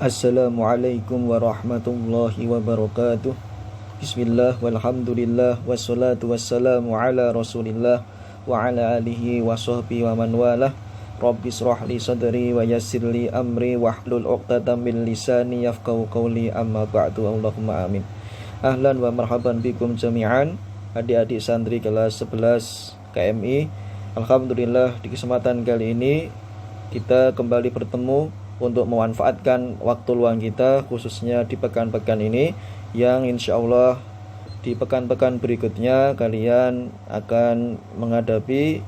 Assalamualaikum warahmatullahi wabarakatuh. Bismillah walhamdulillah wassalatu wassalamu ala rasulillah wa ala alihi wa sahbihi wa man walah. Rabbi shrah li sadri wa yassir li amri wahlul 'uqdatam min lisani yafqahu qawli, amma ba'du. Allahumma amin. Ahlan wa marhaban bikum jami'an, adik-adik santri kelas 11 KMI. Alhamdulillah, di kesempatan kali ini kita kembali bertemu untuk memanfaatkan waktu luang kita, khususnya di pekan-pekan ini, yang insya Allah di pekan-pekan berikutnya kalian akan menghadapi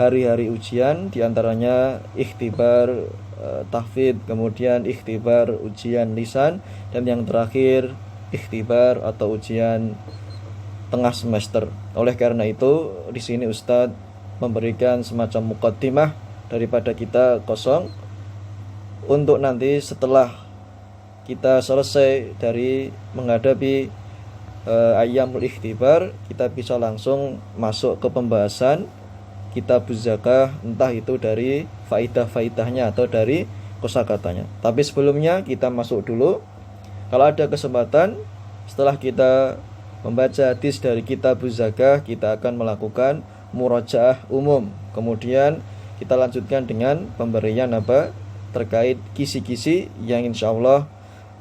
hari-hari ujian, diantaranya ikhtibar tahfidz, kemudian ikhtibar ujian lisan, dan yang terakhir ikhtibar atau ujian tengah semester. Oleh karena itu, di sini Ustadz memberikan semacam muqaddimah daripada kita kosong, untuk nanti setelah kita selesai dari menghadapi ayyamul ikhtibar, kita bisa langsung masuk ke pembahasan kitabuz zakah, entah itu dari faidah-faidahnya atau dari kosakatanya. Tapi sebelumnya kita masuk dulu, kalau ada kesempatan setelah kita membaca hadis dari kitabuz zakah, kita akan melakukan murajaah umum. Kemudian kita lanjutkan dengan pemberian terkait kisi-kisi yang insya Allah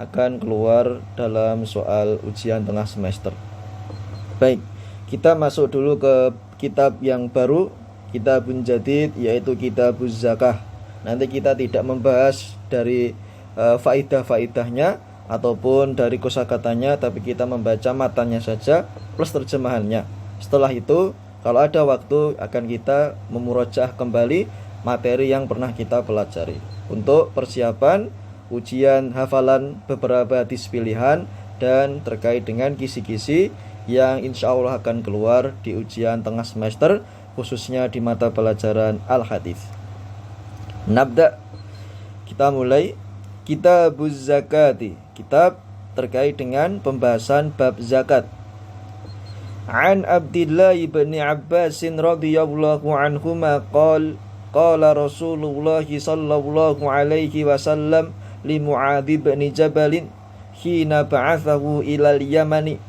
akan keluar dalam soal ujian tengah semester. Baik, kita masuk dulu ke kitab yang baru, kitabun jadid, yaitu kitabuz zakah. Nanti kita tidak membahas dari faidah-faidahnya ataupun dari kosakatanya, tapi kita membaca matanya saja plus terjemahannya. Setelah itu, kalau ada waktu, akan kita memurajaah kembali materi yang pernah kita pelajari, untuk persiapan ujian hafalan beberapa hadis pilihan dan terkait dengan kisi-kisi yang insya Allah akan keluar di ujian tengah semester, khususnya di mata pelajaran al-hadis. Nabda, kita mulai kitabuz zakati, kitab terkait dengan pembahasan bab zakat. An Abdillah ibn Abbas radhiyallahu anhuma qala Rasulullah sallallahu alaihi wasallam li Mu'adz bin Jabal hina ba'athahu ilal Yamani,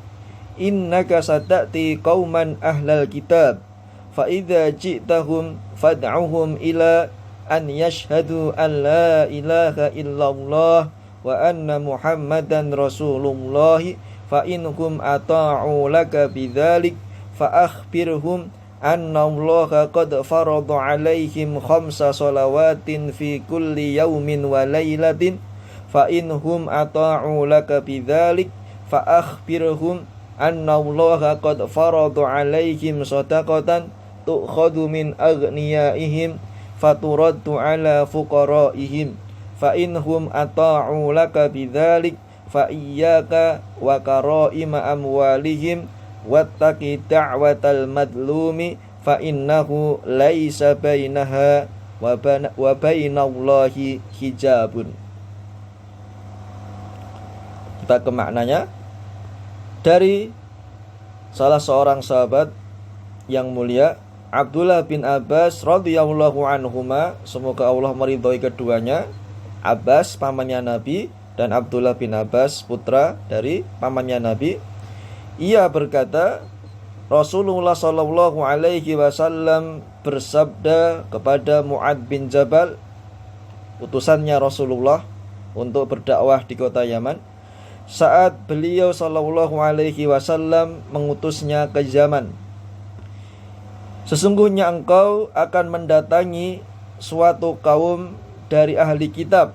innaka sata'ti qauman ahlal kitab, fa idza ji'tahum fad'uhum ila an yashhadu an la ilaha illallah wa anna Muhammadan Rasulullah, fa inhum ata'u laka bidzalik fa akhbirhum anna Allah qad farada alaihim khamsa salawatin fi kulli yawmin wa laylatin, fa inhum ata'u laka bidzalik fa akhbirhum anna Allah qad farada alaihim sadaqatan tu'khadhu min aghniyaihim faturaddu ala fuqaraihim, fa inhum ata'u laka bidzalik fa iyyaka wa karaima amwalihim wattaqi da'watal madlumi fa innahu laisa bainaha wa bainallahi hijabun. Kita ke maknanya. Dari salah seorang sahabat yang mulia, Abdullah bin Abbas radhiyallahu anhuma, semoga Allah meridhai keduanya. Abbas pamannya Nabi dan Abdullah bin Abbas putra dari pamannya Nabi. Ia berkata, Rasulullah sallallahu alaihi wasallam bersabda kepada Mu'adz bin Jabal, utusannya Rasulullah untuk berdakwah di kota Yaman, saat beliau sallallahu alaihi wasallam mengutusnya ke Yaman. Sesungguhnya engkau akan mendatangi suatu kaum dari ahli kitab,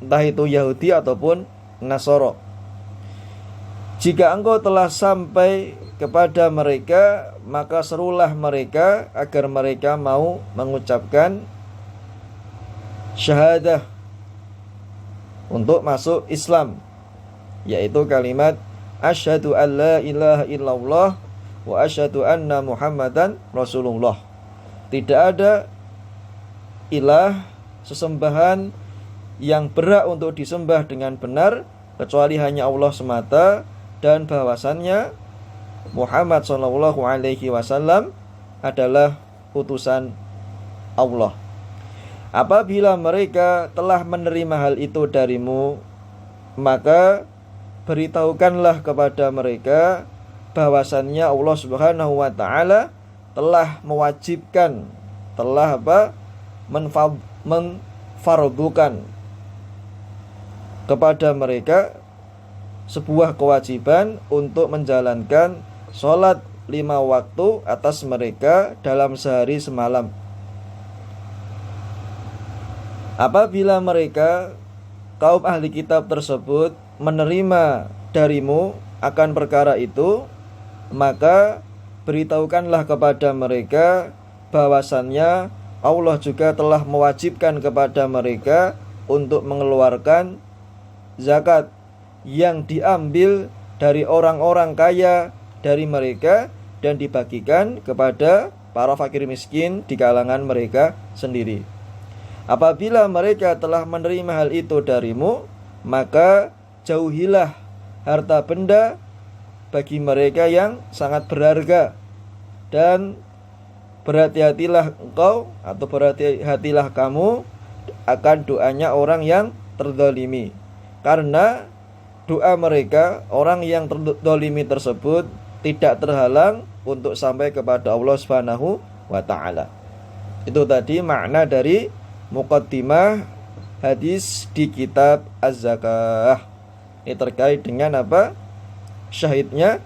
entah itu Yahudi ataupun Nasara. Jika engkau telah sampai kepada mereka, maka serulah mereka agar mereka mau mengucapkan syahadah untuk masuk Islam, yaitu kalimat asyhadu an la ilaha illallah wa asyhadu anna Muhammadan Rasulullah. Tidak ada ilah, sesembahan yang berhak untuk disembah dengan benar kecuali hanya Allah semata, dan bahwasannya Muhammad sallallahu alaihi wasallam adalah utusan Allah. Apabila mereka telah menerima hal itu darimu, maka beritahukanlah kepada mereka bahwasannya Allah Subhanahu wa taala telah mewajibkan, telah memfardukan kepada mereka sebuah kewajiban untuk menjalankan sholat 5 waktu atas mereka dalam sehari semalam. Apabila mereka kaum ahli kitab tersebut menerima darimu akan perkara itu, maka beritahukanlah kepada mereka bahwasannya Allah juga telah mewajibkan kepada mereka untuk mengeluarkan zakat yang diambil dari orang-orang kaya dari mereka dan dibagikan kepada para fakir miskin di kalangan mereka sendiri. Apabila mereka telah menerima hal itu darimu, maka jauhilah harta benda bagi mereka yang sangat berharga, dan berhati-hatilah engkau atau berhati-hatilah kamu akan doanya orang yang terzalimi, karena doa mereka orang yang terzalimi tersebut tidak terhalang untuk sampai kepada Allah Subhanahu wa taala. Itu tadi makna dari muqaddimah hadis di kitab Az-Zakah. Ini terkait dengan apa? Syahidnya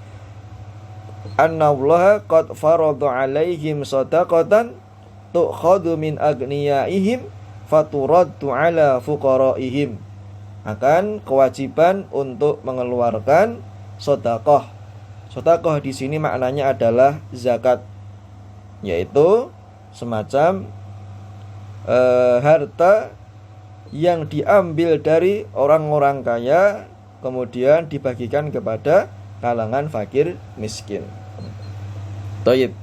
annallaha qad farada alaihim shadaqatan tu'khadhu min agniyaihim faturaddu ala fuqaraihim. Akan kewajiban untuk mengeluarkan sedekah. Sedekah di sini maknanya adalah zakat, yaitu semacam harta yang diambil dari orang-orang kaya kemudian dibagikan kepada kalangan fakir miskin. Baik.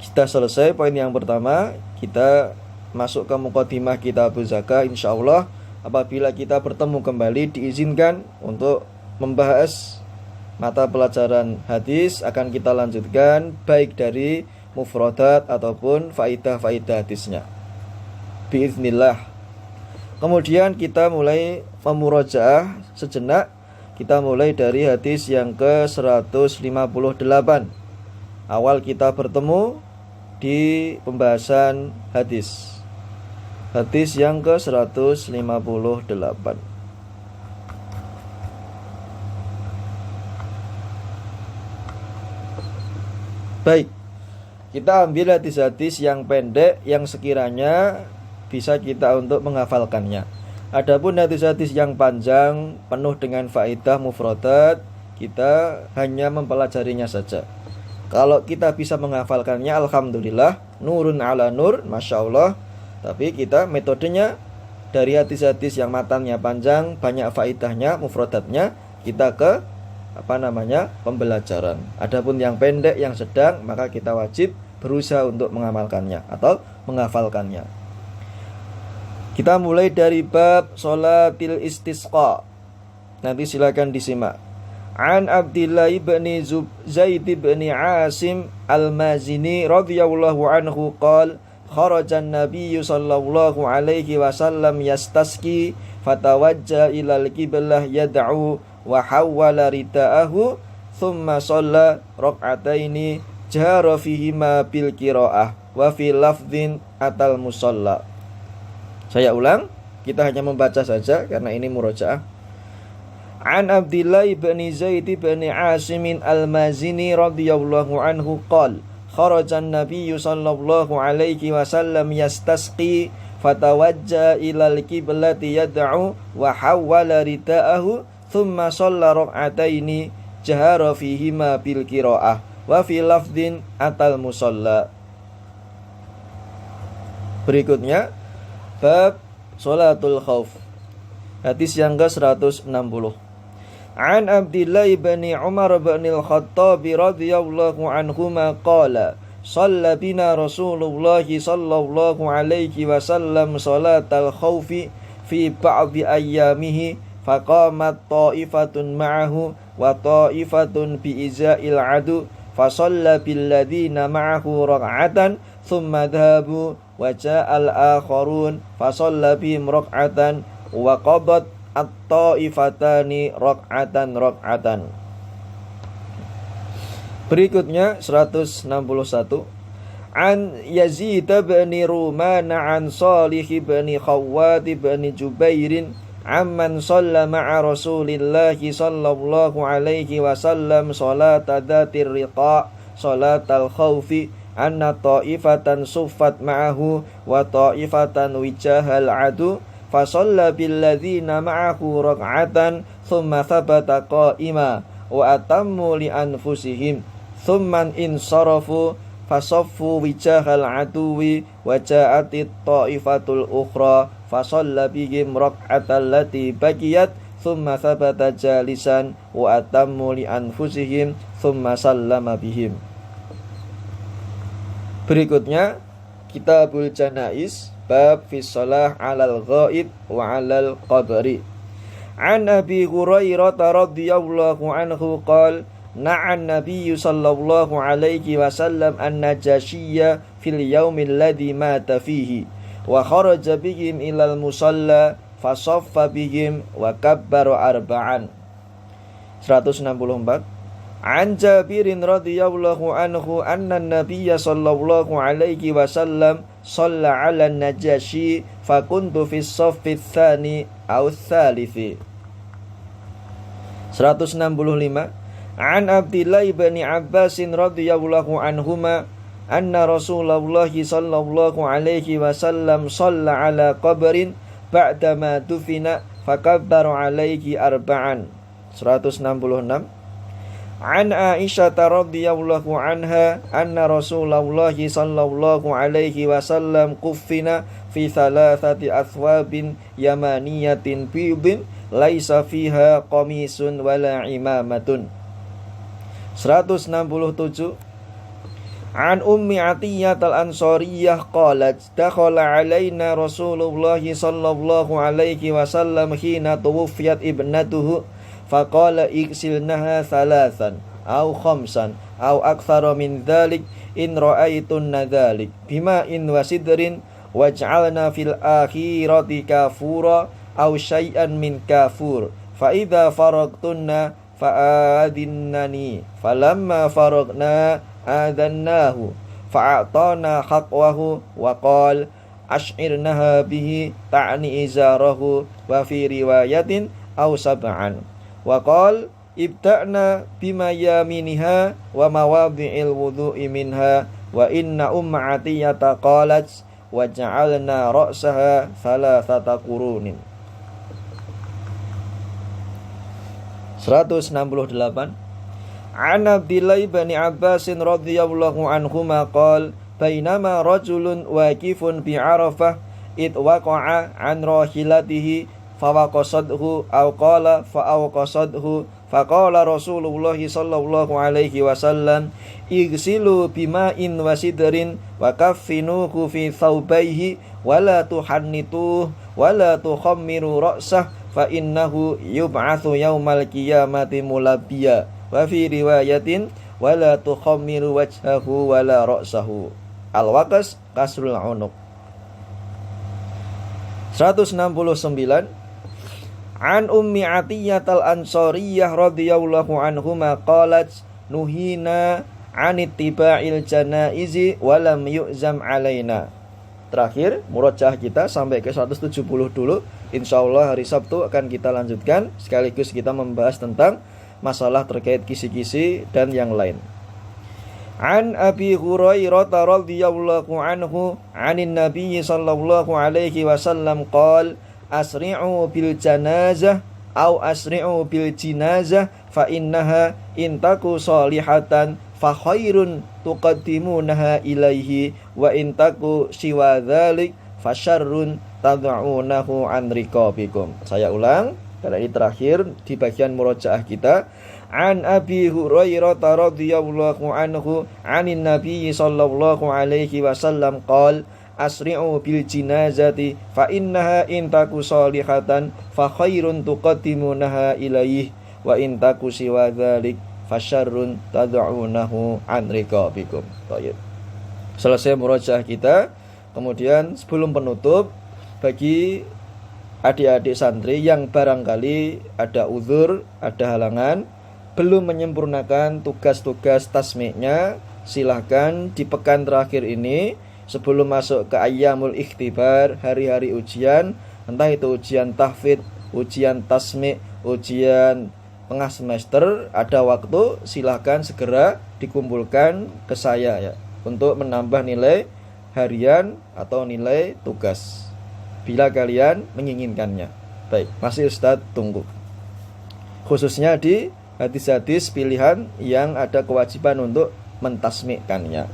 Kita selesai poin yang pertama, kita masuk ke muqaddimah kitab zakah. Insyaallah apabila kita bertemu kembali diizinkan untuk membahas mata pelajaran hadis, akan kita lanjutkan baik dari mufradat ataupun faidah-faidah hadisnya biiznillah. Kemudian kita mulai memurajaah sejenak. Kita mulai dari hadis yang ke-158. Awal kita bertemu di pembahasan hadis. Hadis yang ke-158. Baik, kita ambil hadis-hadis yang pendek yang sekiranya bisa kita untuk menghafalkannya. Adapun hadis-hadis yang panjang penuh dengan faedah mufradat, kita hanya mempelajarinya saja. Kalau kita bisa menghafalkannya, alhamdulillah, nurun ala nur, masya Allah. Tapi kita metodenya dari hadis-hadis yang matanya panjang, banyak faedahnya, mufradatnya, kita ke pembelajaran. Adapun yang pendek, yang sedang, maka kita wajib berusaha untuk mengamalkannya atau menghafalkannya. Kita mulai dari bab sholatil istisqa. Nanti silakan disimak. An Abdillah ibn Zaid ibn Asim al-Mazini radhiyallahu anhu qala kharajan nabiyyu sallallahu alaihi wasallam yastasqi fatawajja ilal qiblah yad'u wa hawwala ridaahu thumma shalla rak'ataini jahara fihima bil qiraah wa fi lafdhin atal musalla. Saya ulang, kita hanya membaca saja karena ini murajaah. An Abdillah ibn Zaid ibn Asim al-Mazini radhiyallahu anhu qala kharajan nabiyyu sallallahu alaihi wasallam yastasqi fatawajja ilal qiblati yad'u wa hawwala ridaahu thumma shalla rak'ataini jahara fihima bil qiraah wa fi lafdhin atal musalla. Berikutnya bab sholatul khauf. Hadis yang ke-160. An Abdillah ibn Umar ibn al-Khattab radhiyallahu anhuma qala shalla bina Rasulullah sallallahu alaihi wasallam sholatal khaufi fi ba'di ayyamihi faqamat ta'ifatun ma'ahu wa ta'ifatun bi iza'il adu fa shalla bil ladina ma'ahu rak'atan thumma dhahabu wa ja'al akharun fa shalla bihim rak'atan wa qadat at-ta'ifatani rak'atan. Berikutnya 161. An Yazid bin Ruman an Salih bin Khawwat bin Jubairin amman shalla ma'a Rasulillah sallallahu alaihi wasallam salat dzatir riqa salatal khaufi anna ta'ifatan suffat ma'ahu wa ta'ifatan wijahal adu fa shalla bil ladzina ma'ahu rak'atan thumma thabata qa'ima wa atammu li anfusihim thumma insarafu fasaffu wijahal aduwi wa ja'atit ta'ifatul ukhra fasalla bihim rak'atal lati baqiyat thumma thabata jalisan wa atammu li anfusihim thumma sallama bihim. Berikutnya Kitabul Janaiz bab fi shalah 'alal ghaib wa 'alal qabri. An Abi Hurairah radhiyallahu anhu qala na'an nabiyyu sallallahu alaihi wasallam an-najashiyya fil yaumil ladzi mata fihi wa kharaja bihim ilal musalla fasaffa bihim wa kabbara arba'an. 164. An Jabirin radhiyallahu anhu anna nabiyya sallallahu alaihi wasallam shalla 'ala an-najashi fa kuntu fis saffi tsani aw tsalithi. 165. An Abdillah bin Abbas radhiyallahu anhuma anna Rasulullah sallallahu alaihi wasallam shalla ala qabrin ba'dama dufina fakabbara alaihi arba'an. 166. An Aisyah radhiyallahu anha anna Rasulullah sallallahu alaihi wasallam kuffina fi thalathati athwabin yamaniyatin bidin laisa fiha qamisun wala imamatun. 167. An Ummi Atiyah al-Ansariyah qalat dakhala alaina Rasulullah sallallahu alaihi wasallam hina tuwfiyat ibnatuhu faqala igsilnaha thalathan aw khamsan aw akthara min dhalik in ra'aytunna dhalik bima in wasidrin waj'alna fil akhirati kafura aw syai'an min kafur fa idza faragtunna fa'adinnani falamma faragna adannahu fa'atana haqwahu wa qala ash'irnaha bihi ta'ni izarahu wa fi riwayatin aw sab'an wa qala ibta'na bima yaminiha wa mawadhi'il wudhu'i minha wa inna umma atiyata qalat wa ja'alna ra'saha thalathata qurunin. 168. An Abdillah bin Abbas radhiyallahu anhuma qala bainama rajulun waqifun bi Arafah id waqa'a an rahilatihi fawaqasadhu aw qala fa'awqasadhu faqala Rasulullah sallallahu alaihi wasallam igsilu bima'in wasidrin wa kaffinuhu fi thawbaihi wa la tuhannituhu wa la tukhammiru ra'sah fa innahu yub'atsu yaumal qiyamati mulabbiya wa fi riwayatin wa la tukhammiru wajhahu wa la ra'sahu. Al-waqas kasrul unuq. 169. An Ummi Atiyah al-Ansariyah radhiyallahu anhuma qalat nuhina an ittiba'il janaizi wa lam yu'zam alaina. Terakhir murojaah kita sampai ke 170 dulu. Insyaallah hari Sabtu akan kita lanjutkan sekaligus kita membahas tentang masalah terkait kisi-kisi dan yang lain. An Abi Hurairah radhiyallahu anhu anin Nabi sallallahu alaihi wasallam qala asri'u bil janazah aw asri'u bil jinazah fa innaha in taku salihatan fa khairun tuqaddimunaha ilaihi wa in taku siwa dzalik fa syarrun tad'unahu an riqabikum. Saya ulang karena ini terakhir di bagian murojaah kita. An Abi Hurairah radhiyallahu anhu anin Nabi sallallahu alaihi wasallam qala asri'u bil jinazati fa innaha in taku salihatan fa khairun tuqaddimunaha ilaihi wa in taku siwa dzalik fa syarrun tad'unahu an riqabikum. Baik. Selesai murojaah kita. Kemudian sebelum penutup, bagi adik-adik santri yang barangkali ada uzur, ada halangan, belum menyempurnakan tugas-tugas tasmiknya, silahkan di pekan terakhir ini sebelum masuk ke ayyamul ikhtibar, hari-hari ujian, entah itu ujian tahfidz, ujian tasmik, ujian tengah semester, ada waktu, silahkan segera dikumpulkan ke saya ya, untuk menambah nilai harian atau nilai tugas bila kalian menginginkannya. Baik, masih Ustadz tunggu, khususnya di hadis-hadis pilihan yang ada kewajiban untuk mentasmikkannya.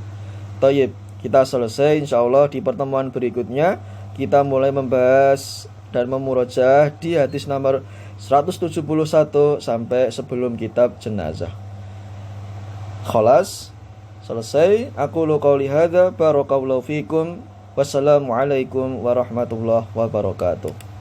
Tayyib, kita selesai insyaallah. Di pertemuan berikutnya kita mulai membahas dan memurojaah di hadis nomor 171 sampai sebelum kitab jenazah. Khalas, selesai. Aku qouli hadza, barakallahu fikum. Wassalamualaikum warahmatullahi wabarakatuh.